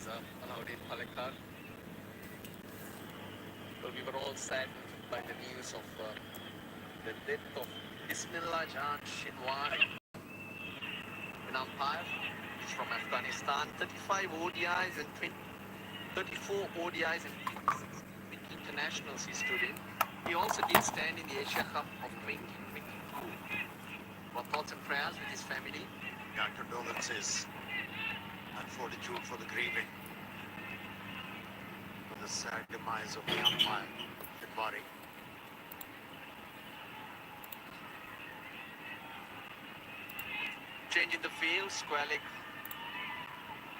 is allowed in Palakkad. Well, we were all saddened by the news of the death of Bismillah Jan Shinwari, an umpire. He's from Afghanistan. 35 ODIs and 34 ODIs and 26 internationals he stood in. He also did stand in the Asia Cup of 2022. What thoughts and prayers with his family? Yeah, condolences and fortitude for the grieving, for the sad demise of the umpire, Shinwari. Change in the field, square leg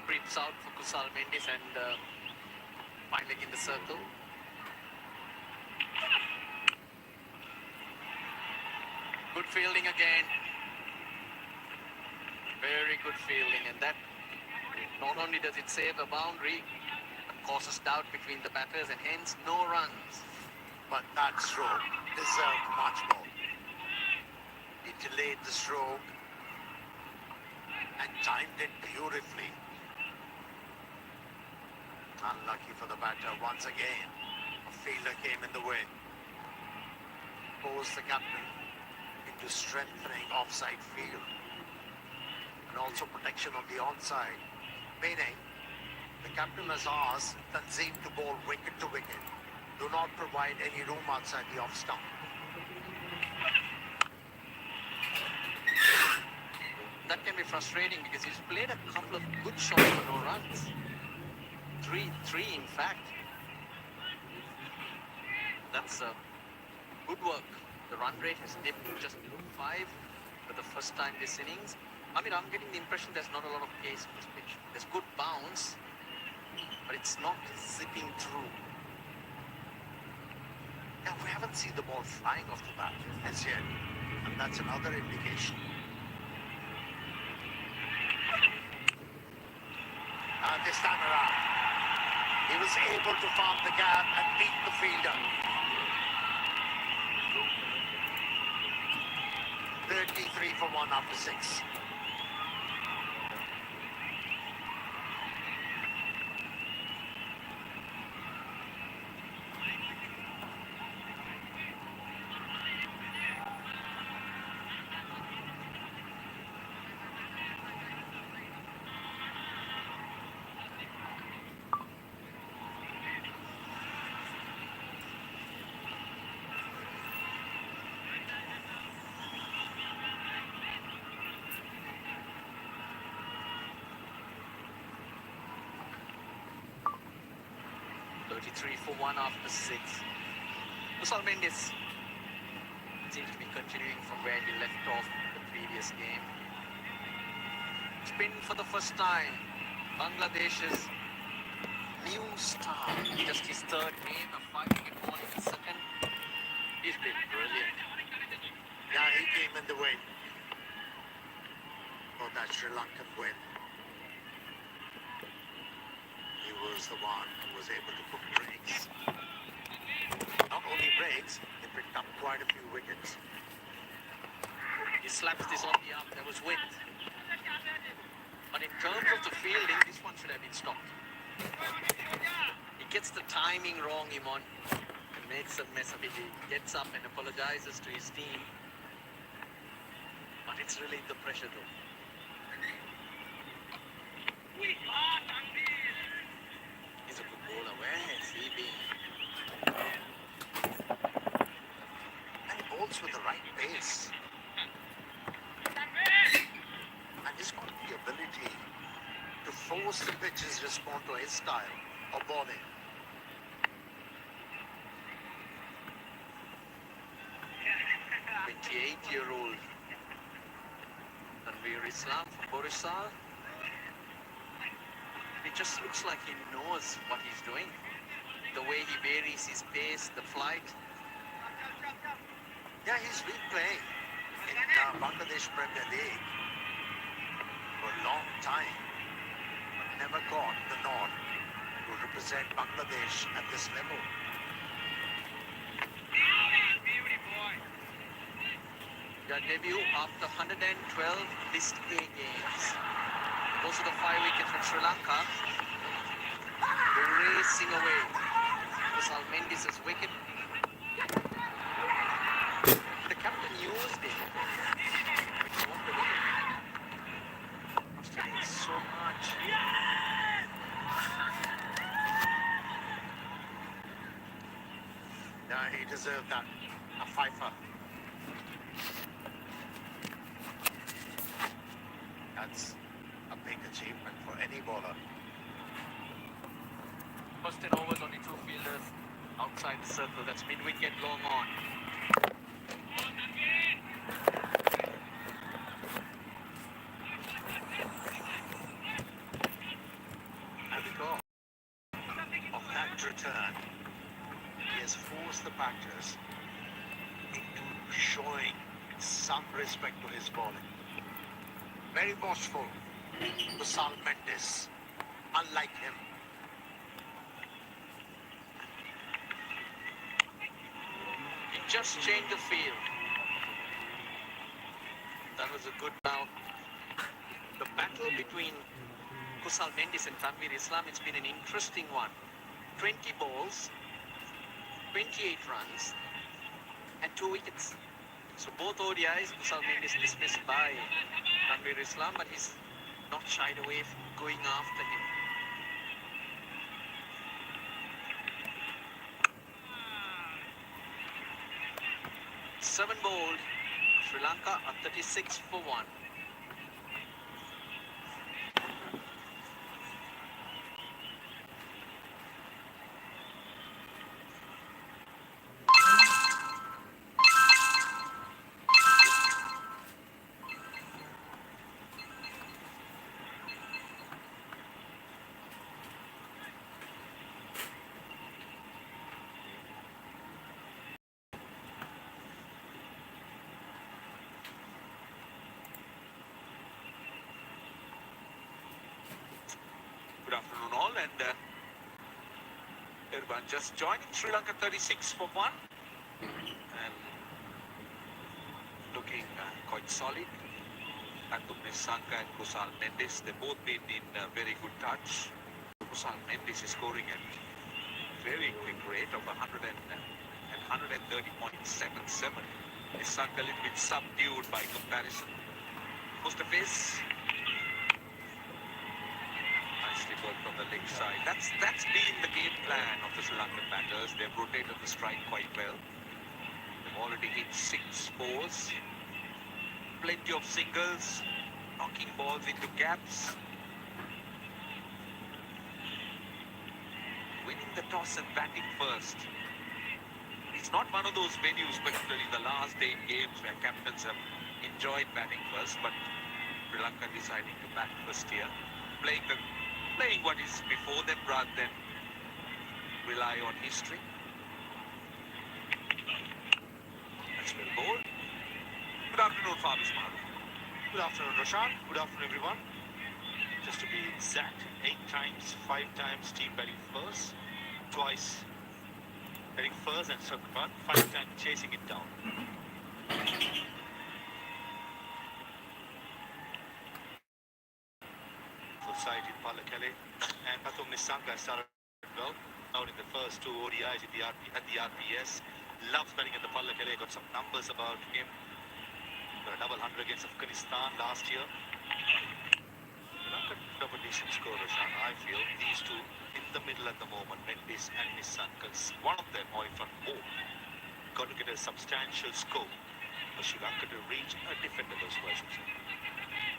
creeps out for Kusal Mendis and fine leg in the circle. Good fielding again. Very good fielding, and that not only does it save a boundary, but causes doubt between the batters and hence no runs. But that stroke deserved much more. He delayed the stroke and timed it beautifully. Unlucky for the batter once again. A fielder came in the way. Forced the captain into strengthening offside field and also protection on the onside. Meaning, the captain has asked Tanzim to bowl wicket to wicket. Do not provide any room outside the off stump. That can be frustrating because he's played a couple of good shots for no runs. Three in fact. That's good work. The run rate has dipped to just below 5 for the first time this innings. I mean, I'm getting the impression there's not a lot of pace in this pitch. There's good bounce, but it's not zipping through. Yeah, we haven't seen the ball flying off the bat as yet, and that's another indication. This time around, he was able to farm the gap and beat the fielder. 33 for 1 after 6. Three for 1 after 6. Kusal Mendis seems to be continuing from where he left off the previous game. Spin for the first time. Bangladesh's new star. Just his third game, a 5-wicket ball in the second. He's been brilliant. Yeah, he came in the way for that Sri Lankan win. He was the one who was able to put breaks. Not only breaks, he picked up quite a few wickets. He slaps this on the up. There was width. But in terms of the fielding, this one should have been stopped. He gets the timing wrong, Imon, and makes a mess of it. He gets up and apologizes to his team. But it's really the pressure, though. He's a good bowler. Where has he been? And he bowls with the right pace. And he's got the ability to force the pitches respond to his style of bowling. Year-old Tanveer Islam from Borisal. It just looks like he knows what he's doing. The way he varies his pace, the flight. Yeah, he's been playing in Bangladesh Premier League for a long time, but never got the nod to represent Bangladesh at this level. Their debut after 112 List A games. Those are the 5 wickets from Sri Lanka. chasing away Kusal Mendis' wicket. The captain used it. He won the wicket. Australia needs so much. Yeah, he deserved that. A fifer. That's a big achievement for any bowler. First 10 overs, only 2 fielders outside the circle. That's mid-wicket, long on. And because Of that return, he has forced the batters into showing some respect to his bowling. Very watchful. Kusal Mendis, unlike him. he just changed the field. That was a good now. The battle between Kusal Mendis and Tanvir Islam, it's been an interesting one. 20 balls, 28 runs, and 2 wickets. So both ODIs, Kusal Mendis dismissed by Tanvir Islam, but he's not shied away from going after him. Seven bowled, Sri Lanka are 36 for 1. Good afternoon all, and everyone just joining. Sri Lanka 36 for 1 and looking quite solid. Nissanka and Kusal Mendis, they've both been in very good touch. Kusal Mendis is scoring at very quick rate of 130.77. Nissanka a little bit subdued by comparison. Mustafiz, nicely worked on the leg side. That's been the game plan of the Sri Lankan batters. They've rotated the strike quite well. They've already hit 6 fours. Plenty of singles, knocking balls into gaps. Winning the toss and batting first. It's not one of those venues, particularly the last 8 games, where captains have enjoyed batting first, but Sri Lanka deciding to bat first here. Playing what is before them rather than rely on history. That's well bowled. Good afternoon, Fabiz Maru. Good afternoon, Roshan. Good afternoon, everyone. Just to be exact, 8 times, 5 times team batting first, twice batting first and second one, 5 times chasing it down. Full side in Palakele, and Nissanka started well out in the first 2 ODIs at the RPS. Loves batting at the Palakele, got some numbers about him. Got a double 100 against Afghanistan last year. Not a decent score, Roshan. I feel these two in the middle at the moment, Mendis and Nissanka. One of them, or if not both, got to get a substantial score for Sri Lanka to reach a defendable score, I should say.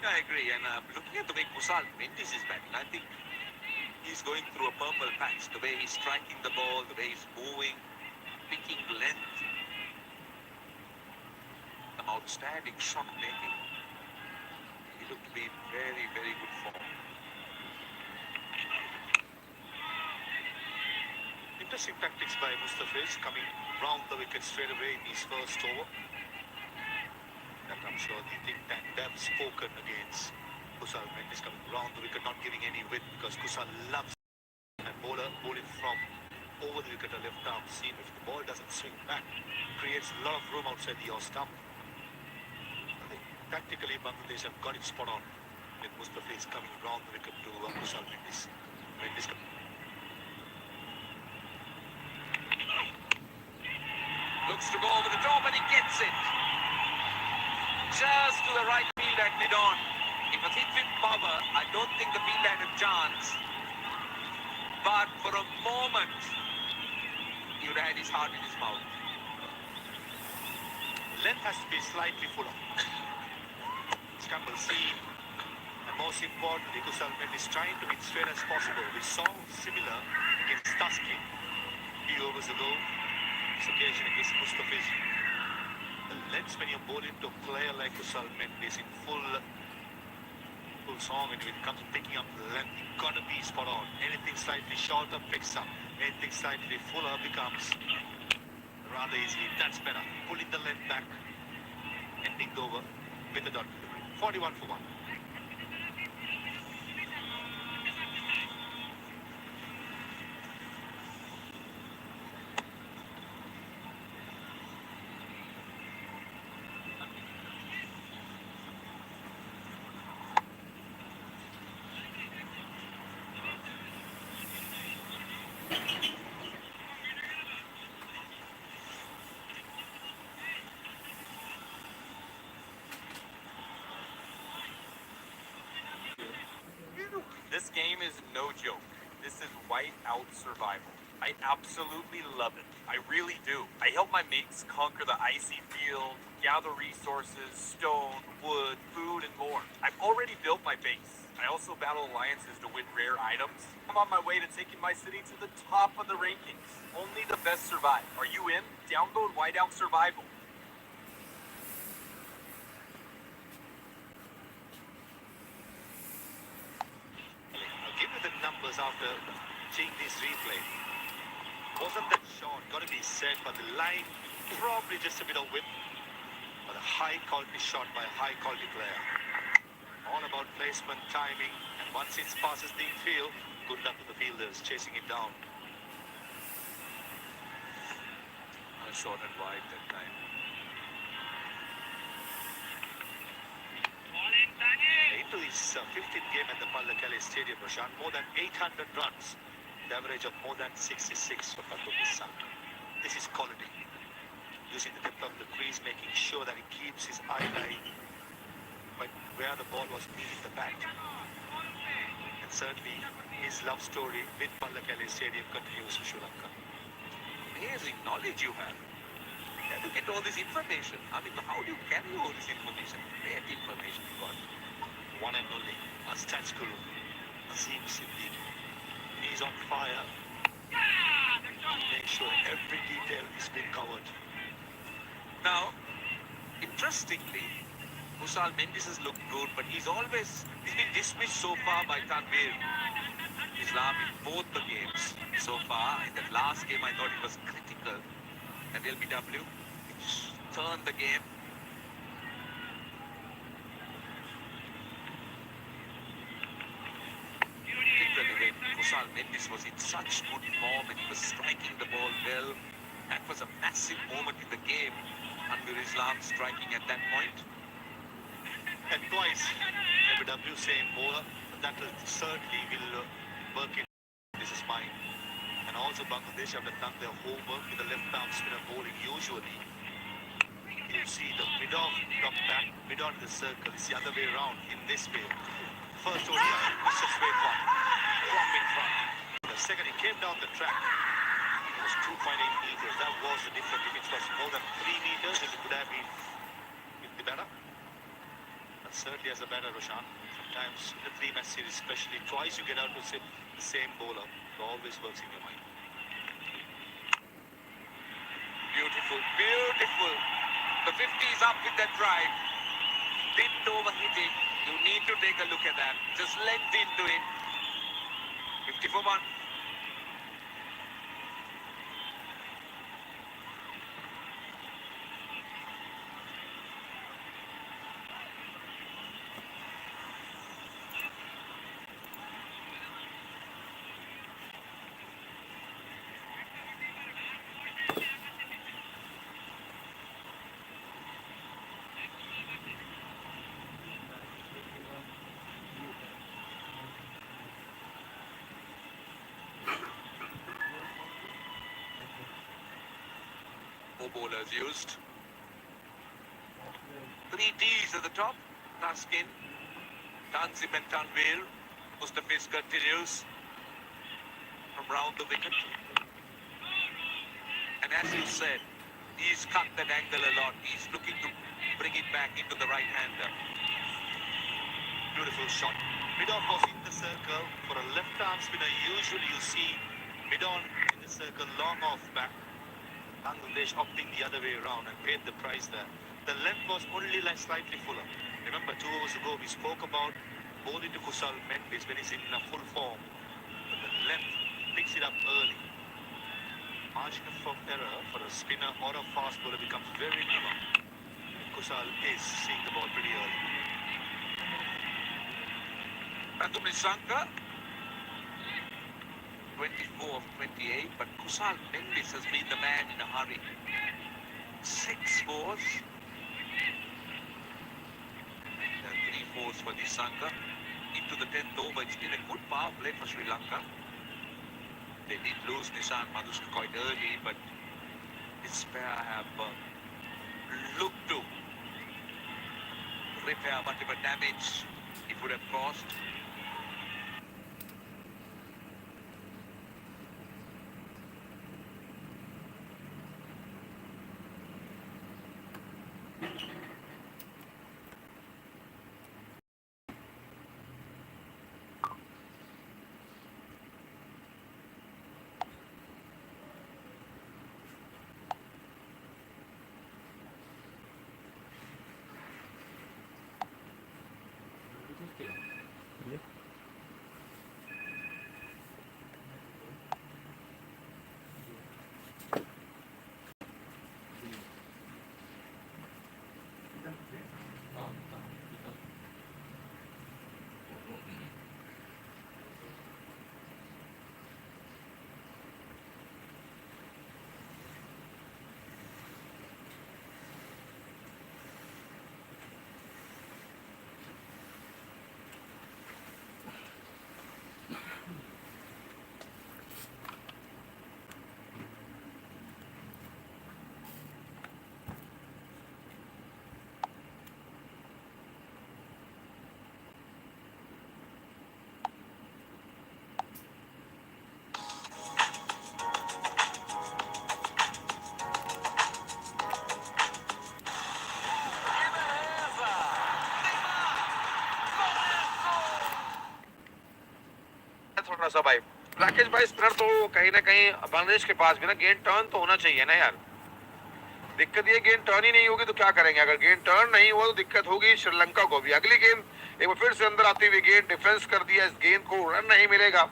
Yeah, I agree. And looking at the way Kusal Mendis is batting, I think he's going through a purple patch. The way he's striking the ball, the way he's moving, picking length. Some outstanding shot making. He looked to be in very, very good form. Interesting tactics by Mustafiz, coming round the wicket straight away in his first over. That I'm sure the think tank they've spoken against Kusal Mendis coming round the wicket, not giving any width, because Kusal loves and bowling from over the wicket, a left arm seam. If the ball doesn't swing back, creates a lot of room outside the off stump. I think tactically Bangladesh have got it spot on with Mustafiz coming round the wicket to Kusal Mendis. Looks to go over the top and he gets it. Just to the right field at mid-on. It was hit with power. I don't think the field had a chance. But for a moment, he would have had his heart in his mouth. Length has to be slightly fuller. Scramble seam. And most importantly, Kusal Mendis trying to be straight as possible. We saw similar against Tusky a few overs ago. This occasion against Mustafiz. The length when you bowl into a player like Kusal Mendis in full song, and when it comes to picking up the length, you've got to be spot on. Anything slightly shorter picks up. Anything slightly fuller becomes rather easy. That's better. Pulling the length back, ending the over with a dot. 41 for 1. This game is no joke. This is white-out survival. I absolutely love it. I really do. I help my mates conquer the icy field, gather resources, stone, wood, food, and more. I've already built my base. I also battle alliances to win rare items. I'm on my way to taking my city to the top of the rankings. Only the best survive. Are you in? Download Whiteout Survival. I'll give you the numbers after seeing this replay. Wasn't that shot, got to be said, but the line probably just a bit of whip. But a high quality shot by a high quality player. All about placement, timing, and once it passes the infield, good luck to the fielders chasing it down. Short and wide that time. Into his 15th game at the Pallakali Stadium, Prashant, more than 800 runs, the average of more than 66 for Pakistan. This is quality. Using the depth of the crease, making sure that he keeps his eye line where the ball was meeting the bat. And certainly his love story with Pallakali Stadium continues in Sri Lanka. Amazing knowledge you have. Where do you get all this information? I mean, how do you carry all this information? Great information you got. One and only, our stats guru, Azim Siddiqui. He's on fire. Make sure every detail is being covered. Now, interestingly, Kusal Mendis has looked good, but he's been dismissed so far by Tanvir Islam in both the games so far. In the last game, I thought it was critical. And LBW turned the game. Particularly when Kusal Mendis was in such good form and he was striking the ball well. That was a massive moment in the game. Tanvir Islam striking at that point. And twice, LBW same bowler, that will certainly work in this is mine. And also Bangladesh have done their homework with the left-arm spinner bowling usually. You see the mid-off drop back, mid-on in the circle. It's the other way around in this field. First ODI, Mr. Straight one, drop in front. The second, he came down the track. It was 2.8 meters. That was the difference. If it was more than 3 meters, it could have been better. But certainly as a batter, Roshan, sometimes in the 3-match series, especially twice you get out to the same bowler. It always works in your mind. Beautiful, beautiful. The 50 is up with that drive. Didn't overhit it. You need to take a look at that. Just length into it. 50 for 1. four bowlers used. 3 T's at the top. Taskin, Tanzim and Tanvir. Mustafiz continues from round the wicket. And as you said, he's cut that angle a lot. He's looking to bring it back into the right-hander. Beautiful shot. Mid-on was in the circle. For a left-arm spinner, usually you see mid-on in the circle, long off back. Bangladesh opting the other way around and paid the price there. The length was only slightly fuller. Remember, 2 overs ago, we spoke about bowling to Kusal Mendis when he's in full form. But the length picks it up early. Margin of error for a spinner or a fast bowler becomes very minimum. Kusal is seeing the ball pretty early. Patum Nissanka, 24 of 28, but Kusal Mendis has been the man in a hurry. 6 fours. And 3 fours for Nissanka. Into the 10th over. It's been a good power play for Sri Lanka. They did lose Nissan Madhuska quite early, but this pair have looked to repair whatever damage it would have caused. थोड़ा सा भाई राकेश भाई, spinner तो कहीं ना कहीं बांग्लादेश के पास भी ना गेंद टर्न तो होना चाहिए ना यार। दिक्कत ये गेंद टर्न ही नहीं होगी तो क्या करेंगे? अगर गेंद टर्न नहीं हुआ तो दिक्कत होगी श्रीलंका को भी। अगली गेंद एक बार फिर से अंदर आती हुई गेंद डिफेंस कर दिया, इस गेंद को रन नहीं मिलेगा।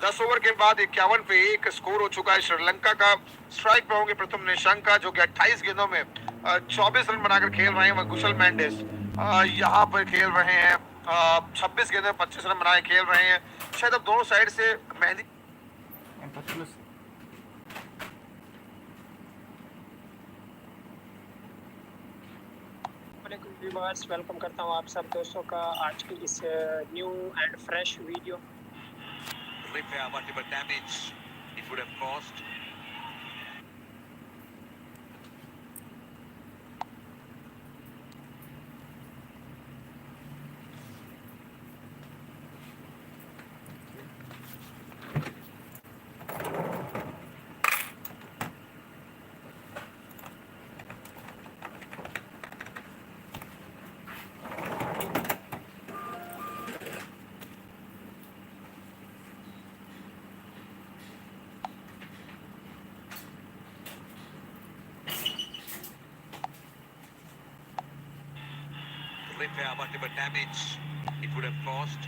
10 ओवर के बाद 51 पे 1 स्कोर हो चुका है श्रीलंका का। स्ट्राइक पे होंगे प्रथम निशंका जो कि 28 गेंदों में 24 रन बनाकर खेल रहे हैं। कुशल मेंडिस यहाँ पर खेल रहे हैं 26 गेंदों में 25 रन बनाए खेल रहे हैं। शायद अब दोनों साइड से मेहंदी व्यूअर्स, वेलकम करता हूं आप सब दोस्तों का आज की इस new and fresh video. Repair whatever damage it would have caused. Repair whatever damage it would have caused.